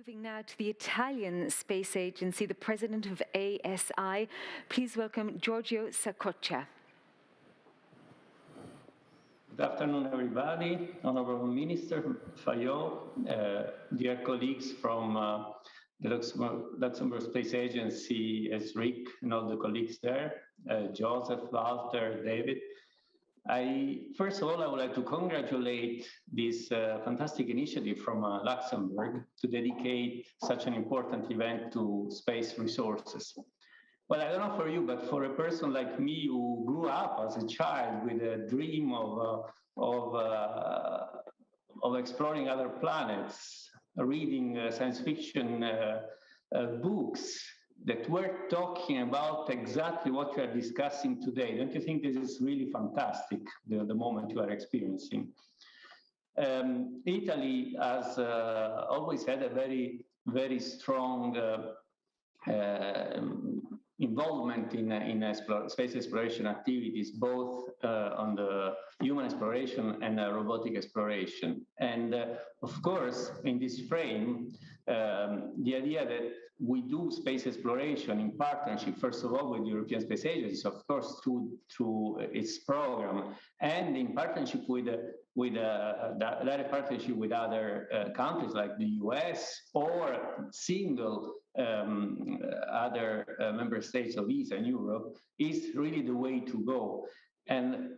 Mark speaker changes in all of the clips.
Speaker 1: Moving now to the Italian Space Agency, the president of ASI. Please welcome Giorgio Saccoccia.
Speaker 2: Good afternoon, everybody. Honorable Minister Fayot, dear colleagues from the Luxembourg Space Agency, Rick and all the colleagues there, Joseph, Walter, David. First of all, I would like to congratulate this fantastic initiative from Luxembourg to dedicate such an important event to space resources. Well, I don't know for you, but for a person like me who grew up as a child with a dream of exploring other planets, reading science fiction books that were talking about exactly what we are discussing today. Don't you think this is really fantastic, the moment you are experiencing? Italy has always had a very, very strong involvement in space exploration activities, both on the human exploration and robotic exploration. And of course, in this frame, the idea that we do space exploration in partnership, first of all, with the European Space Agency, of course, through its program, and in partnership with direct partnership with other countries like the US or single other member states of ESA in Europe, is really the way to go. And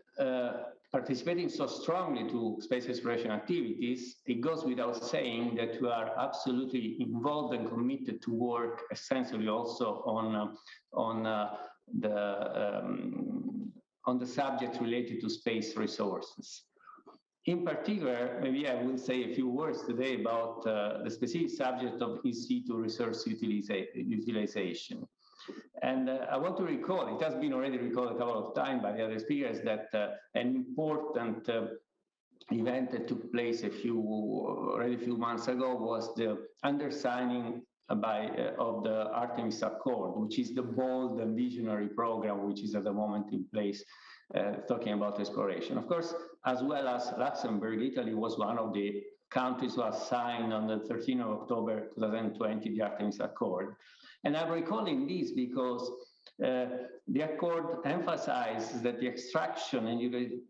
Speaker 2: participating so strongly to space exploration activities, it goes without saying that we are absolutely involved and committed to work essentially also on the subject related to space resources. In particular, maybe I will say a few words today about the specific subject of in situ resource utilization. And I want to recall, it has been already recalled a couple of times by the other speakers, that an important event that took place already a few months ago was the undersigning of the Artemis Accord, which is the bold and visionary program which is at the moment in place, talking about exploration. Of course, as well as Luxembourg, Italy was one of the countries who has signed on the 13th of October 2020 the Artemis Accord. And I'm recalling this because the Accord emphasizes that the extraction and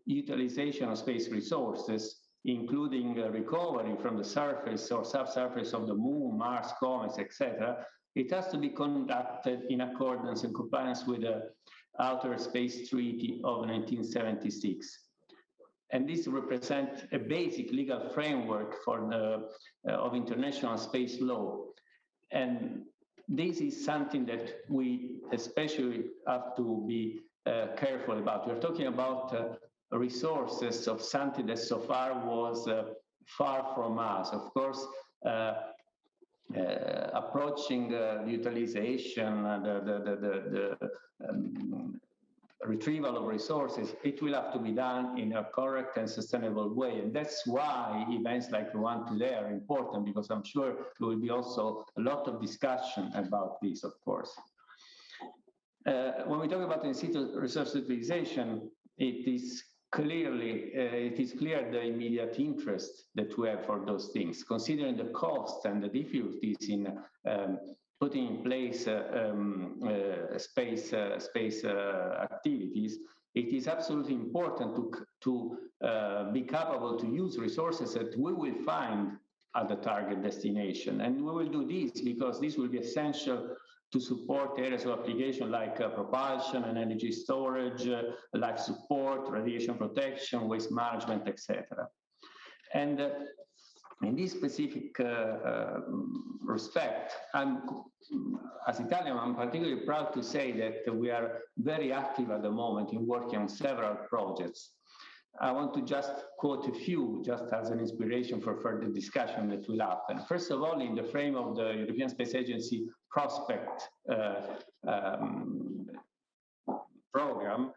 Speaker 2: utilization of space resources, including recovery from the surface or subsurface of the Moon, Mars, comets, etc., it has to be conducted in accordance and compliance with the Outer Space Treaty of 1976. And this represents a basic legal framework of international space law. And this is something that we especially have to be careful about. We're talking about resources of something that so far was far from us. Of course, approaching the utilization, the retrieval of resources, it will have to be done in a correct and sustainable way. And that's why events like the one today are important, because I'm sure there will be also a lot of discussion about this, of course. When we talk about in situ resource utilization, it is clear the immediate interest that we have for those things, considering the cost and the difficulties in putting in place space activities. It is absolutely important to be capable to use resources that we will find at the target destination. And we will do this because this will be essential to support areas of application like propulsion and energy storage, life support, radiation protection, waste management, etc. And in this specific respect, as Italian, I'm particularly proud to say that we are very active at the moment in working on several projects. I want to just quote a few, just as an inspiration for further discussion that will happen. First of all, in the frame of the European Space Agency Prospect program,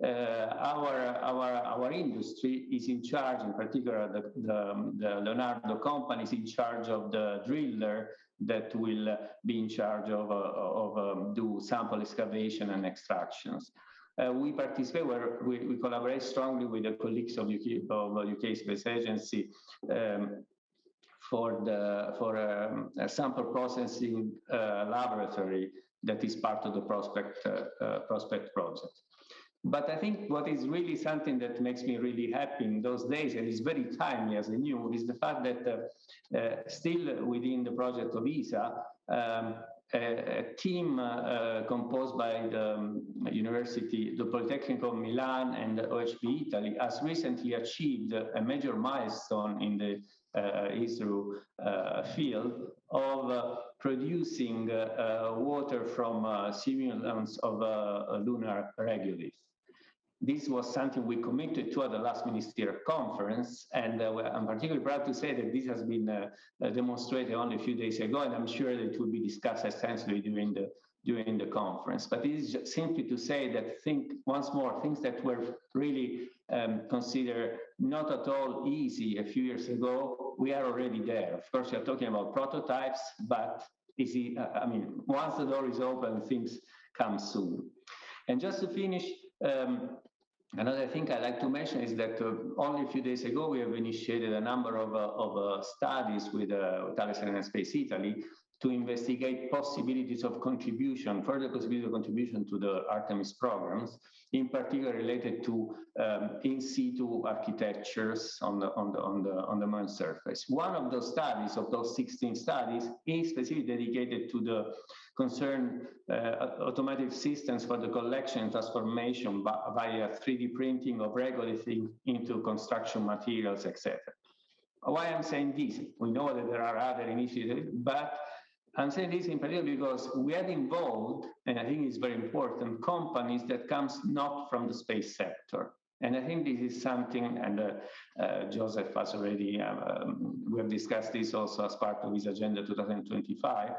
Speaker 2: our industry is in charge, in particular the Leonardo company is in charge of the driller that will be in charge of do sample excavation and extractions. We participate, we collaborate strongly with the colleagues of UK Space Agency for a sample processing laboratory that is part of the Prospect project. But I think what is really something that makes me really happy in those days, and is very timely as I knew, is the fact that still within the project of ESA, a team composed by the University, the Polytechnic of Milan and the OHB Italy has recently achieved a major milestone in the ISRU field of producing water from simulants of lunar regolith. This was something we committed to at the last ministerial conference, and I'm particularly proud to say that this has been demonstrated only a few days ago, and I'm sure that it will be discussed extensively during the conference. But it is just simply to say that once more, things that were really considered not at all easy a few years ago, we are already there. Of course, we are talking about prototypes, but once the door is open, things come soon. And just to finish, another thing I'd like to mention is that only a few days ago, we have initiated a number of studies with Thales Alenia Space Italy to investigate possibilities of contribution, further possibilities of contribution to the Artemis programs, in particular related to in situ architectures on the moon surface. One of those studies, of those 16 studies, is specifically dedicated to the concerned automatic systems for the collection and transformation via 3D printing of regolith into construction materials, etc. Why I'm saying this? We know that there are other initiatives, but I'm saying this in particular because we have involved, and I think it's very important, companies that comes not from the space sector. And I think this is something, and Joseph has already, we have discussed this also as part of his Agenda 2025.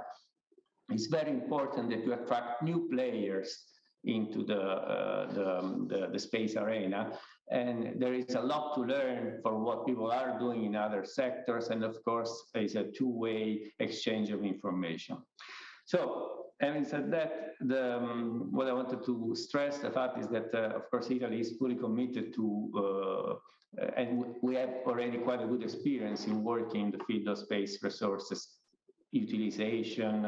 Speaker 2: It's very important that you attract new players into the space arena. And there is a lot to learn for what people are doing in other sectors. And of course, it's a two-way exchange of information. So having said that, what I wanted to stress the fact is that, of course, Italy is fully committed to, and we have already quite a good experience in working in the field of space resources, utilization,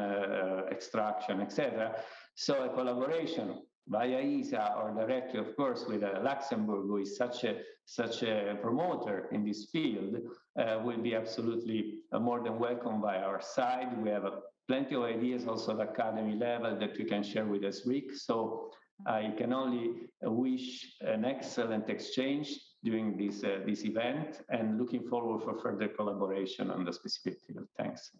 Speaker 2: extraction, etc. So a collaboration via ESA or directly, of course, with Luxembourg, who is such a promoter in this field, will be absolutely more than welcome by our side. We have plenty of ideas also at academy level that we can share with ESRIC. So I can only wish an excellent exchange during this event, and looking forward for further collaboration on the specific field. Thanks.